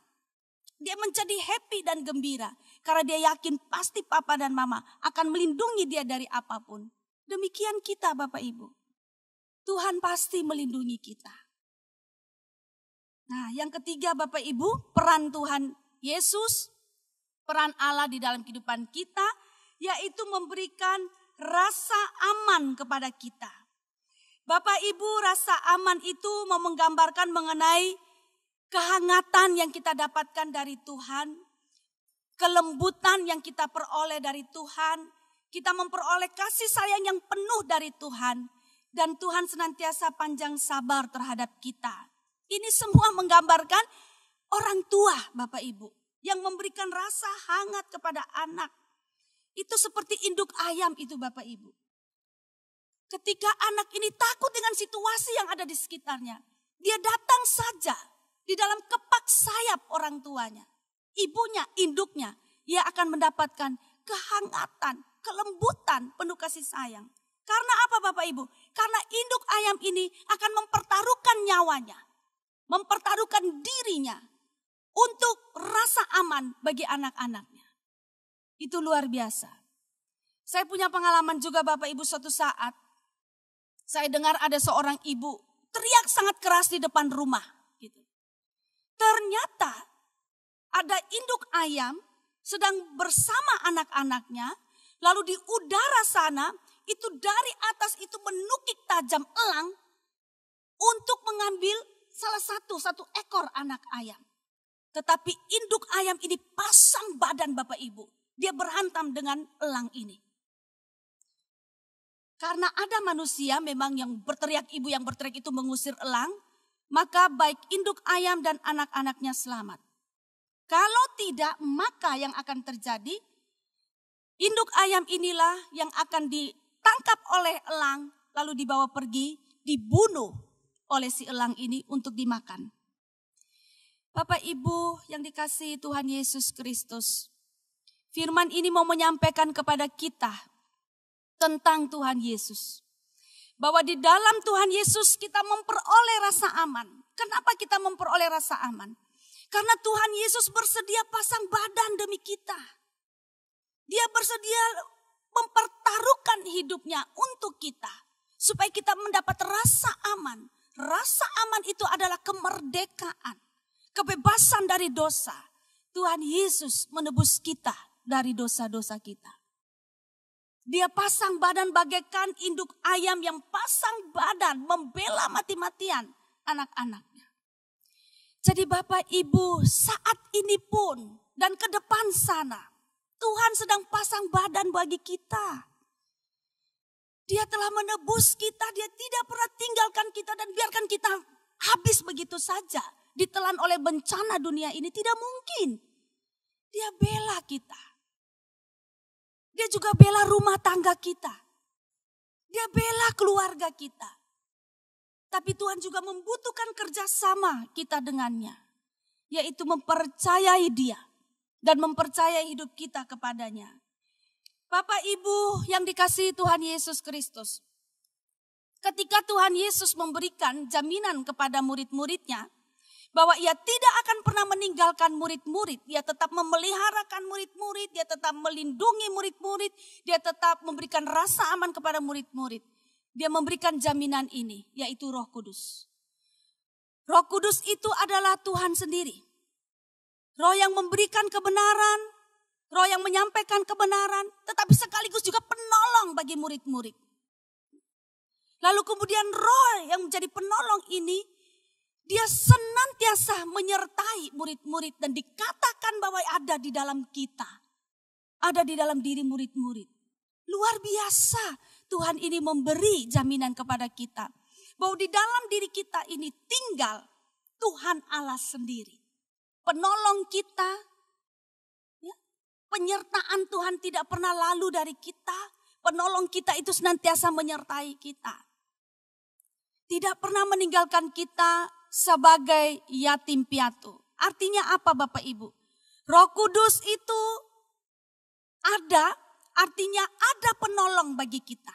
Dia menjadi happy dan gembira. Karena dia yakin pasti papa dan mama akan melindungi dia dari apapun. Demikian kita Bapak Ibu. Tuhan pasti melindungi kita. Nah, yang ketiga Bapak Ibu, peran Tuhan Yesus, peran Allah di dalam kehidupan kita, yaitu memberikan rasa aman kepada kita. Bapak Ibu, rasa aman itu mau menggambarkan mengenai kehangatan yang kita dapatkan dari Tuhan, kelembutan yang kita peroleh dari Tuhan, kita memperoleh kasih sayang yang penuh dari Tuhan, dan Tuhan senantiasa panjang sabar terhadap kita. Ini semua menggambarkan orang tua Bapak Ibu yang memberikan rasa hangat kepada anak. Itu seperti induk ayam itu Bapak Ibu. Ketika anak ini takut dengan situasi yang ada di sekitarnya, dia datang saja di dalam kepak sayap orang tuanya. Ibunya, induknya, ia akan mendapatkan kehangatan, kelembutan, penuh kasih sayang. Karena apa Bapak Ibu? Karena induk ayam ini akan mempertaruhkan nyawanya, mempertaruhkan dirinya untuk rasa aman bagi anak-anaknya. Itu luar biasa. Saya punya pengalaman juga Bapak Ibu, suatu saat saya dengar ada seorang ibu teriak sangat keras di depan rumah. Gitu. Ternyata ada induk ayam sedang bersama anak-anaknya, lalu di udara sana itu dari atas itu menukik tajam elang untuk mengambil salah satu ekor anak ayam. Tetapi induk ayam ini pasang badan Bapak Ibu. Dia berhantam dengan elang ini. Karena ada manusia memang yang berteriak, ibu yang berteriak itu mengusir elang, maka baik induk ayam dan anak-anaknya selamat. Kalau tidak, maka yang akan terjadi, induk ayam inilah yang akan ditangkap oleh elang, lalu dibawa pergi, dibunuh oleh si elang ini untuk dimakan. Bapak Ibu yang dikasihi Tuhan Yesus Kristus, firman ini mau menyampaikan kepada kita tentang Tuhan Yesus. Bahwa di dalam Tuhan Yesus kita memperoleh rasa aman. Kenapa kita memperoleh rasa aman? Karena Tuhan Yesus bersedia pasang badan demi kita. Dia bersedia mempertaruhkan hidupnya untuk kita. Supaya kita mendapat rasa aman. Rasa aman itu adalah kemerdekaan. Kebebasan dari dosa. Tuhan Yesus menebus kita dari dosa-dosa kita. Dia pasang badan bagaikan induk ayam yang pasang badan membela mati-matian anak-anaknya. Jadi Bapak Ibu, saat ini pun dan ke depan sana, Tuhan sedang pasang badan bagi kita. Dia telah menebus kita, dia tidak pernah tinggalkan kita dan biarkan kita habis begitu saja. Ditelan oleh bencana dunia ini, tidak mungkin. Dia bela kita. Dia juga bela rumah tangga kita. Dia bela keluarga kita. Tapi Tuhan juga membutuhkan kerjasama kita dengannya. Yaitu mempercayai dia. Dan mempercayai hidup kita kepadanya. Bapak Ibu yang dikasihi Tuhan Yesus Kristus. Ketika Tuhan Yesus memberikan jaminan kepada murid-muridnya. Bahwa ia tidak akan pernah meninggalkan murid-murid. Dia tetap memeliharakan murid-murid. Dia tetap melindungi murid-murid. Dia tetap memberikan rasa aman kepada murid-murid. Dia memberikan jaminan ini, yaitu Roh Kudus. Roh Kudus itu adalah Tuhan sendiri. Roh yang memberikan kebenaran. Roh yang menyampaikan kebenaran. Tetapi sekaligus juga penolong bagi murid-murid. Lalu kemudian roh yang menjadi penolong ini, dia senantiasa menyertai murid-murid dan dikatakan bahwa ada di dalam kita. Ada di dalam diri murid-murid. Luar biasa Tuhan ini memberi jaminan kepada kita. Bahwa di dalam diri kita ini tinggal Tuhan Allah sendiri. Penolong kita. Ya, penyertaan Tuhan tidak pernah lalu dari kita. Penolong kita itu senantiasa menyertai kita. Tidak pernah meninggalkan kita sebagai yatim piatu. Artinya apa Bapak Ibu? Roh Kudus itu ada, artinya ada penolong bagi kita.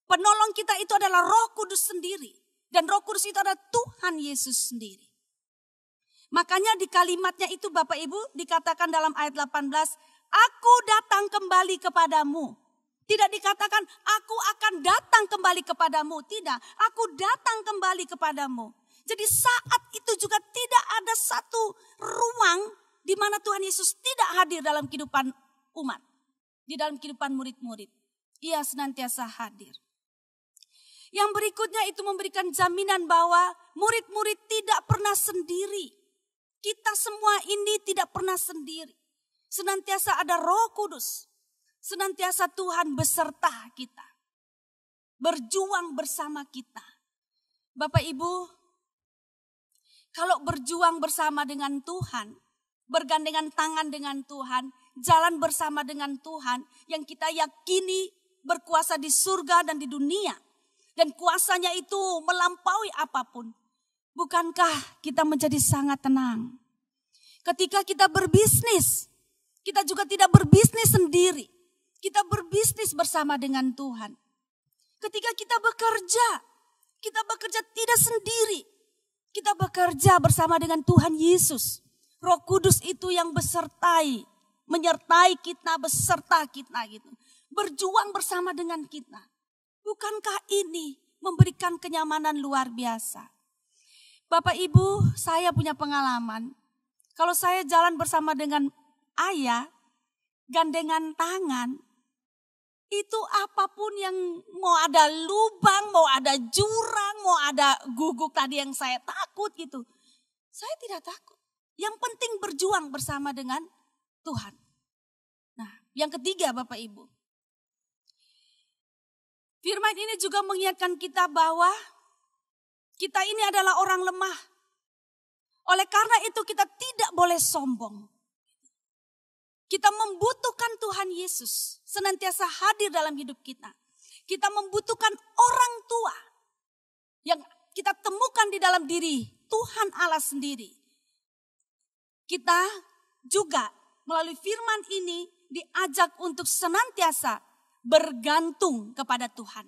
Penolong kita itu adalah Roh Kudus sendiri. Dan Roh Kudus itu adalah Tuhan Yesus sendiri. Makanya di kalimatnya itu Bapak Ibu dikatakan dalam ayat 18, Aku datang kembali kepadamu. Tidak dikatakan aku akan datang kembali kepadamu. Tidak, aku datang kembali kepadamu. Jadi saat itu juga tidak ada satu ruang di mana Tuhan Yesus tidak hadir dalam kehidupan umat. Di dalam kehidupan murid-murid. Ia senantiasa hadir. Yang berikutnya itu memberikan jaminan bahwa murid-murid tidak pernah sendiri. Kita semua ini tidak pernah sendiri. Senantiasa ada Roh Kudus. Senantiasa Tuhan beserta kita. Berjuang bersama kita. Bapak Ibu, kalau berjuang bersama dengan Tuhan, bergandengan tangan dengan Tuhan, jalan bersama dengan Tuhan yang kita yakini berkuasa di surga dan di dunia. Dan kuasanya itu melampaui apapun. Bukankah kita menjadi sangat tenang? Ketika kita berbisnis, kita juga tidak berbisnis sendiri. Kita berbisnis bersama dengan Tuhan. Ketika kita bekerja tidak sendiri. Kita bekerja bersama dengan Tuhan Yesus. Roh Kudus itu yang menyertai kita, beserta kita gitu. Berjuang bersama dengan kita. Bukankah ini memberikan kenyamanan luar biasa? Bapak Ibu, saya punya pengalaman. Kalau saya jalan bersama dengan ayah, gandengan tangan, itu apapun yang mau ada lubang, mau ada jurang, mau ada guguk tadi yang saya takut gitu. Saya tidak takut. Yang penting berjuang bersama dengan Tuhan. Nah, yang ketiga Bapak Ibu. Firman ini juga mengingatkan kita bahwa kita ini adalah orang lemah. Oleh karena itu kita tidak boleh sombong. Kita membutuhkan Tuhan Yesus senantiasa hadir dalam hidup kita. Kita membutuhkan orang tua yang kita temukan di dalam diri Tuhan Allah sendiri. Kita juga melalui firman ini diajak untuk senantiasa bergantung kepada Tuhan.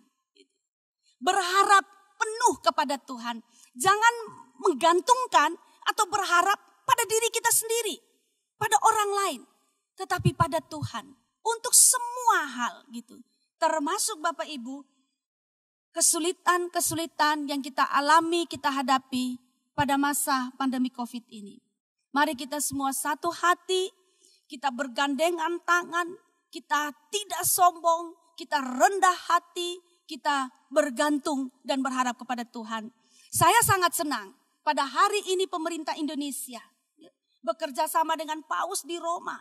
Berharap penuh kepada Tuhan. Jangan menggantungkan atau berharap pada diri kita sendiri. Pada orang lain. Tetapi pada Tuhan. Untuk semua hal gitu. Termasuk Bapak Ibu. Kesulitan-kesulitan yang kita alami, kita hadapi pada masa pandemi COVID ini. Mari kita semua satu hati. Kita bergandengan tangan. Kita tidak sombong, kita rendah hati, kita bergantung dan berharap kepada Tuhan. Saya sangat senang pada hari ini pemerintah Indonesia bekerja sama dengan Paus di Roma.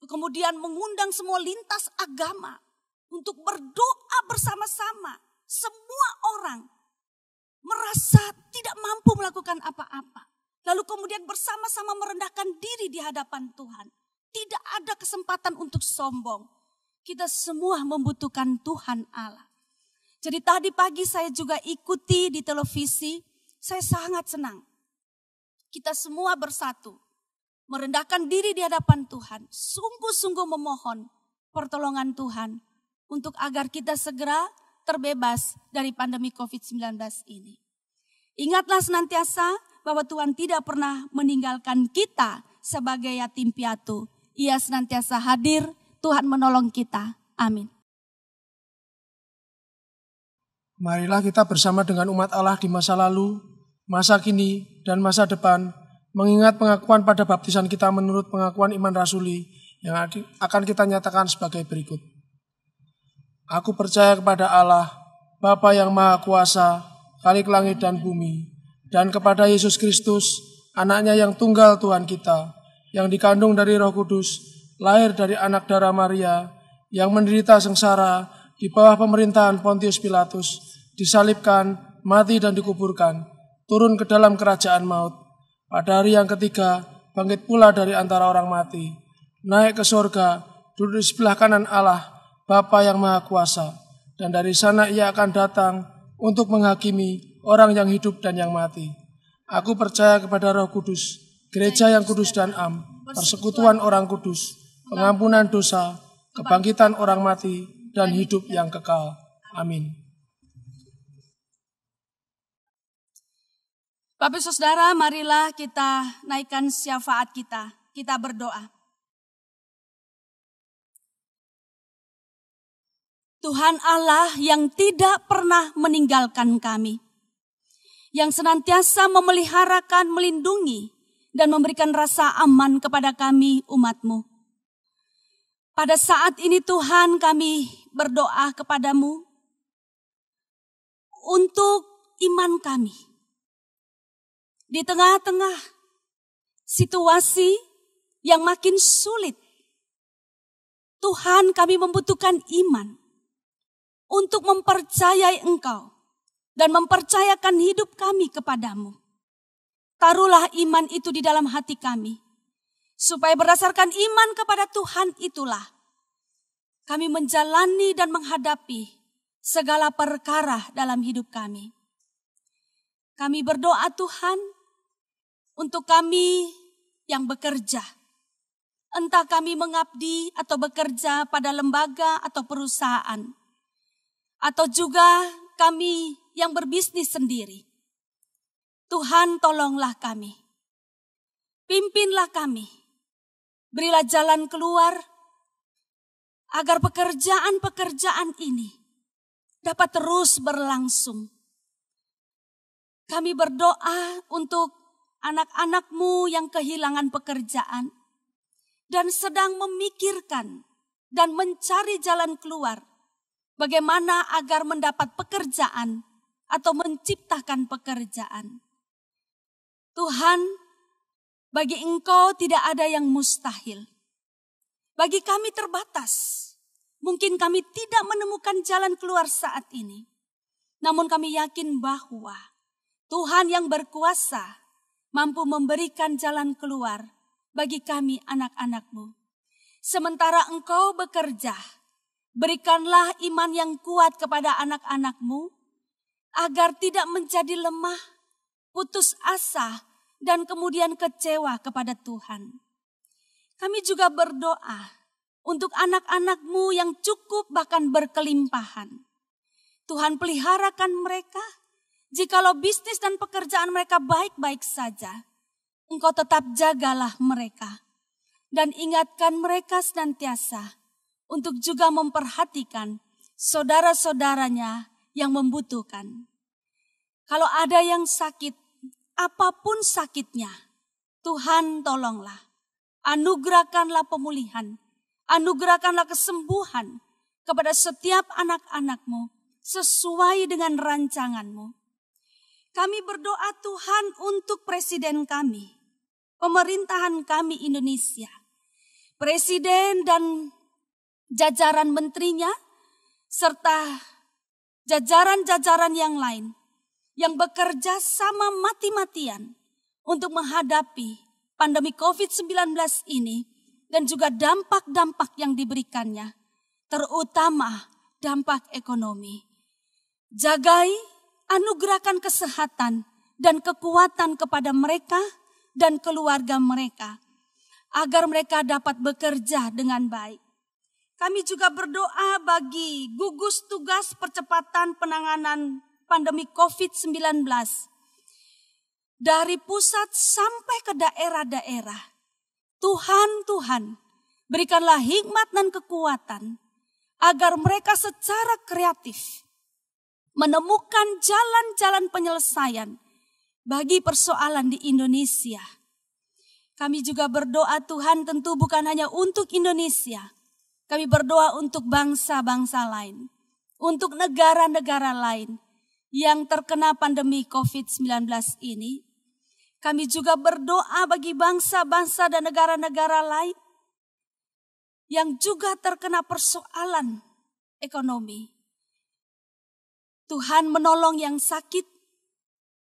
Kemudian mengundang semua lintas agama untuk berdoa bersama-sama. Semua orang merasa tidak mampu melakukan apa-apa. Lalu kemudian bersama-sama merendahkan diri di hadapan Tuhan. Tidak ada kesempatan untuk sombong. Kita semua membutuhkan Tuhan Allah. Jadi tadi pagi saya juga ikuti di televisi. Saya sangat senang. Kita semua bersatu. Merendahkan diri di hadapan Tuhan. Sungguh-sungguh memohon pertolongan Tuhan. Untuk agar kita segera terbebas dari pandemi COVID-19 ini. Ingatlah senantiasa bahwa Tuhan tidak pernah meninggalkan kita sebagai yatim piatu. Ia senantiasa hadir, Tuhan menolong kita. Amin. Marilah kita bersama dengan umat Allah di masa lalu, masa kini, dan masa depan, mengingat pengakuan pada baptisan kita menurut pengakuan iman rasuli yang akan kita nyatakan sebagai berikut. Aku percaya kepada Allah, Bapa yang Maha Kuasa, Khalik langit dan bumi, dan kepada Yesus Kristus, anaknya yang tunggal Tuhan kita, yang dikandung dari Roh Kudus, lahir dari anak darah Maria, yang menderita sengsara di bawah pemerintahan Pontius Pilatus, disalibkan, mati dan dikuburkan, turun ke dalam kerajaan maut. Pada hari yang ketiga, bangkit pula dari antara orang mati, naik ke surga, duduk di sebelah kanan Allah, Bapa yang Maha Kuasa, dan dari sana ia akan datang untuk menghakimi orang yang hidup dan yang mati. Aku percaya kepada Roh Kudus, gereja yang kudus dan am, persekutuan orang kudus, pengampunan dosa, kebangkitan orang mati, dan hidup yang kekal. Amin. Bapak Saudara, marilah kita naikkan syafaat kita. Kita berdoa. Tuhan Allah yang tidak pernah meninggalkan kami, yang senantiasa memeliharakan, melindungi, dan memberikan rasa aman kepada kami umat-Mu. Pada saat ini Tuhan, kami berdoa kepadamu untuk iman kami. Di tengah-tengah situasi yang makin sulit, Tuhan, kami membutuhkan iman untuk mempercayai Engkau dan mempercayakan hidup kami kepadamu. Taruhlah iman itu di dalam hati kami, supaya berdasarkan iman kepada Tuhan itulah kami menjalani dan menghadapi segala perkara dalam hidup kami. Kami berdoa Tuhan untuk kami yang bekerja. Entah kami mengabdi atau bekerja pada lembaga atau perusahaan. Atau juga kami yang berbisnis sendiri. Tuhan, tolonglah kami. Pimpinlah kami. Berilah jalan keluar agar pekerjaan-pekerjaan ini dapat terus berlangsung. Kami berdoa untuk anak-anak-Mu yang kehilangan pekerjaan dan sedang memikirkan dan mencari jalan keluar bagaimana agar mendapat pekerjaan atau menciptakan pekerjaan. Tuhan, bagi Engkau tidak ada yang mustahil. Bagi kami terbatas. Mungkin kami tidak menemukan jalan keluar saat ini. Namun kami yakin bahwa Tuhan yang berkuasa mampu memberikan jalan keluar bagi kami anak-anak-Mu. Sementara Engkau bekerja, berikanlah iman yang kuat kepada anak-anak-Mu agar tidak menjadi lemah, putus asa, dan kemudian kecewa kepada Tuhan. Kami juga berdoa untuk anak-anak-Mu yang cukup bahkan berkelimpahan. Tuhan peliharakan mereka. Jikalau bisnis dan pekerjaan mereka baik-baik saja, Engkau tetap jagalah mereka. Dan ingatkan mereka senantiasa untuk juga memperhatikan saudara-saudaranya yang membutuhkan. Kalau ada yang sakit, apapun sakitnya, Tuhan tolonglah. Anugerahkanlah pemulihan, anugerahkanlah kesembuhan kepada setiap anak-anak-Mu sesuai dengan rancangan-Mu. Kami berdoa Tuhan untuk presiden kami, pemerintahan kami Indonesia. Presiden dan jajaran menterinya, serta jajaran-jajaran yang lain yang bekerja sama mati-matian untuk menghadapi pandemi COVID-19 ini dan juga dampak-dampak yang diberikannya, terutama dampak ekonomi. Jagai, anugerahkan kesehatan dan kekuatan kepada mereka dan keluarga mereka, agar mereka dapat bekerja dengan baik. Kami juga berdoa bagi gugus tugas percepatan penanganan pandemi COVID-19. Dari pusat sampai ke daerah-daerah. Tuhan, berikanlah hikmat dan kekuatan agar mereka secara kreatif menemukan jalan-jalan penyelesaian bagi persoalan di Indonesia. Kami juga berdoa Tuhan tentu bukan hanya untuk Indonesia. Kami berdoa untuk bangsa-bangsa lain, untuk negara-negara lain yang terkena pandemi COVID-19 ini. Kami juga berdoa bagi bangsa-bangsa dan negara-negara lain yang juga terkena persoalan ekonomi. Tuhan menolong yang sakit,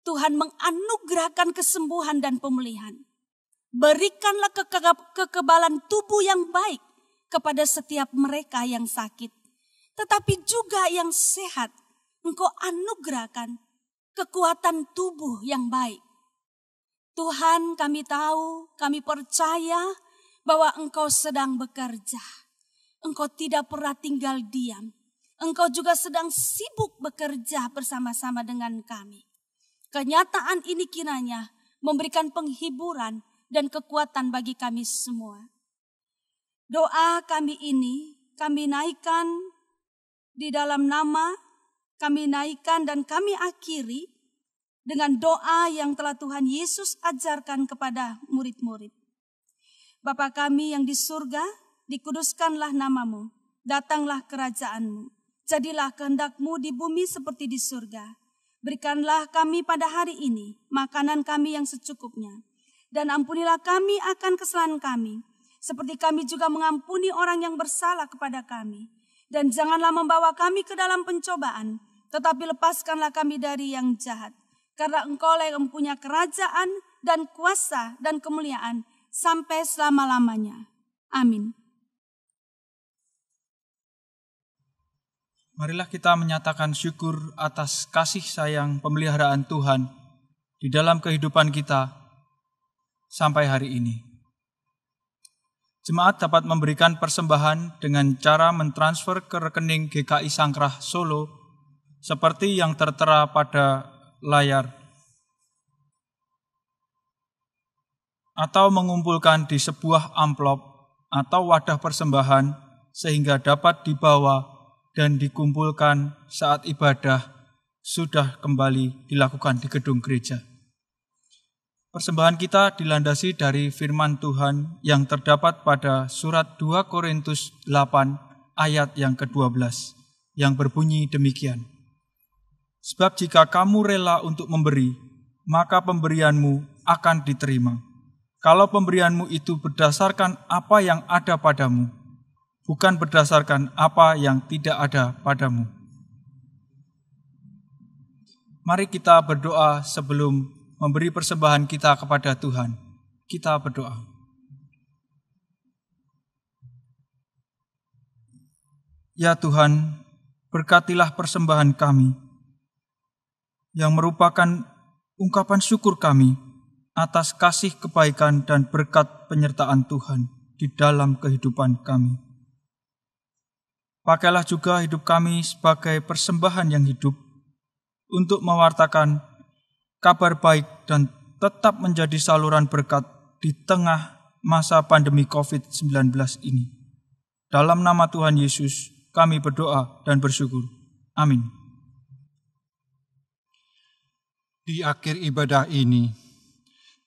Tuhan menganugerahkan kesembuhan dan pemulihan. Berikanlah kekebalan tubuh yang baik kepada setiap mereka yang sakit. Tetapi juga yang sehat, Engkau anugerahkan kekuatan tubuh yang baik. Tuhan, kami tahu, kami percaya bahwa Engkau sedang bekerja. Engkau tidak pernah tinggal diam. Engkau juga sedang sibuk bekerja bersama-sama dengan kami. Kenyataan ini kiranya memberikan penghiburan dan kekuatan bagi kami semua. Doa kami ini kami naikkan Di dalam nama kami naikkan dan kami akhiri dengan doa yang telah Tuhan Yesus ajarkan kepada murid-murid. Bapa kami yang di surga, dikuduskanlah namamu, datanglah kerajaan-Mu, jadilah kehendak-Mu di bumi seperti di surga. Berikanlah kami pada hari ini makanan kami yang secukupnya, dan ampunilah kami akan kesalahan kami, seperti kami juga mengampuni orang yang bersalah kepada kami. Dan janganlah membawa kami ke dalam pencobaan, tetapi lepaskanlah kami dari yang jahat. Karena Engkau-lah yang mempunyai kerajaan dan kuasa dan kemuliaan sampai selama-lamanya. Amin. Marilah kita menyatakan syukur atas kasih sayang pemeliharaan Tuhan di dalam kehidupan kita sampai hari ini. Jemaat dapat memberikan persembahan dengan cara mentransfer ke rekening GKI Sangkrah Solo seperti yang tertera pada layar, atau mengumpulkan di sebuah amplop atau wadah persembahan sehingga dapat dibawa dan dikumpulkan saat ibadah sudah kembali dilakukan di gedung gereja. Persembahan kita dilandasi dari firman Tuhan yang terdapat pada surat 2 Korintus 8 ayat yang ke-12 yang berbunyi demikian. Sebab jika kamu rela untuk memberi, maka pemberianmu akan diterima. Kalau pemberianmu itu berdasarkan apa yang ada padamu, bukan berdasarkan apa yang tidak ada padamu. Mari kita berdoa sebelum memberi persembahan kita kepada Tuhan. Kita berdoa. Ya Tuhan, berkatilah persembahan kami, yang merupakan ungkapan syukur kami atas kasih kebaikan dan berkat penyertaan Tuhan di dalam kehidupan kami. Pakailah juga hidup kami sebagai persembahan yang hidup untuk mewartakan kabar baik dan tetap menjadi saluran berkat di tengah masa pandemi COVID-19 ini. Dalam nama Tuhan Yesus, kami berdoa dan bersyukur. Amin. Di akhir ibadah ini,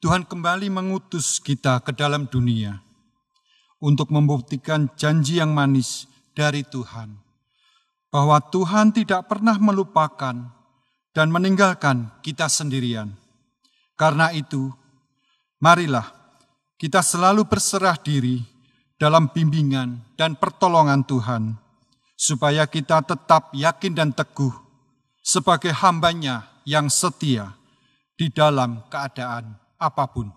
Tuhan kembali mengutus kita ke dalam dunia untuk membuktikan janji yang manis dari Tuhan, bahwa Tuhan tidak pernah melupakan dan meninggalkan kita sendirian. Karena itu, marilah kita selalu berserah diri dalam bimbingan dan pertolongan Tuhan, supaya kita tetap yakin dan teguh sebagai hamba-Nya yang setia di dalam keadaan apapun.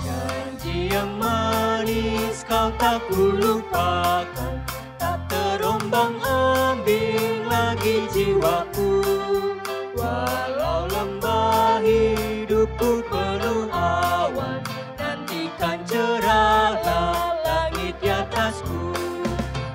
Janji yang manis kau tak kulupakan, tak terombang-ambing lagi jiwaku. Walau lembah hidupku penuh awan, nantikan cerahlah langit di atasku.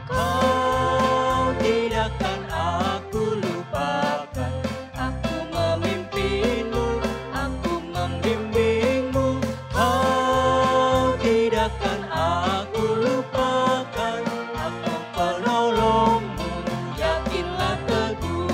Kau tidak akan aku lupakan, aku memimpinmu, aku membimbingmu. Kau tidak akan aku lupakan, aku penolongmu, yakinlah teguh.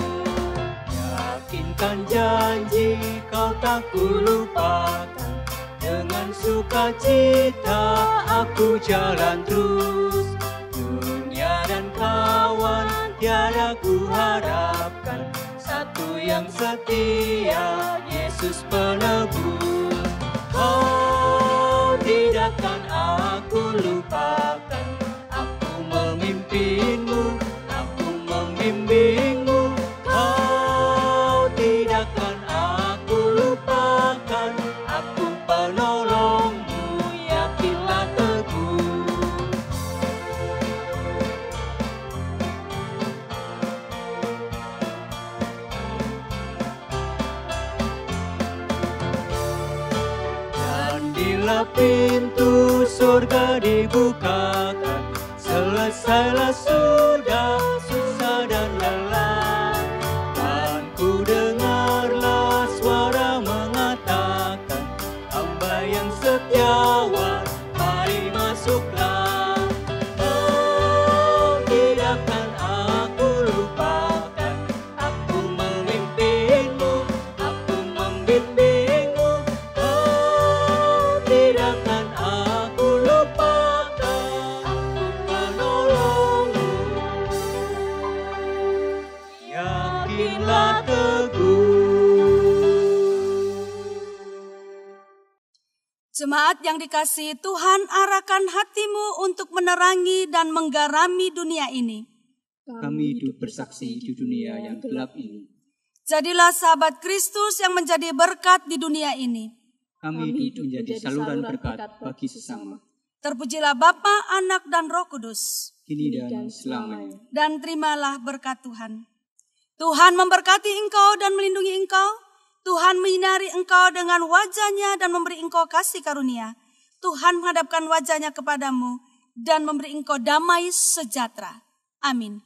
Yakinkan janji kau tak kulupakan, dengan sukacita aku jalan terus. Dunia dan kawan tiada ku harapkan, satu yang setia, Yesus penebus. Kau tidak akan aku lupakan, aku memimpinmu, aku membimbingmu. Kau tidak akan aku lupakan, aku penolongmu, yakinlah teguh. Dan bila pintu surga dibukakan, selesailah sudah susah dan lelah, dan ku dengarlah suara Jemaat yang dikasihi Tuhan, arahkan hatimu untuk menerangi dan menggarami dunia ini. Kami hidup bersaksi di dunia yang gelap ini. Jadilah sahabat Kristus yang menjadi berkat di dunia ini. Kami hidup menjadi saluran berkat bagi sesama. Terpujilah Bapa, Anak, dan Roh Kudus. Kini dan selamanya. Dan terimalah berkat Tuhan. Tuhan memberkati engkau dan melindungi engkau. Tuhan menyinari engkau dengan wajah-Nya dan memberi engkau kasih karunia. Tuhan menghadapkan wajah-Nya kepadamu dan memberi engkau damai sejahtera. Amin.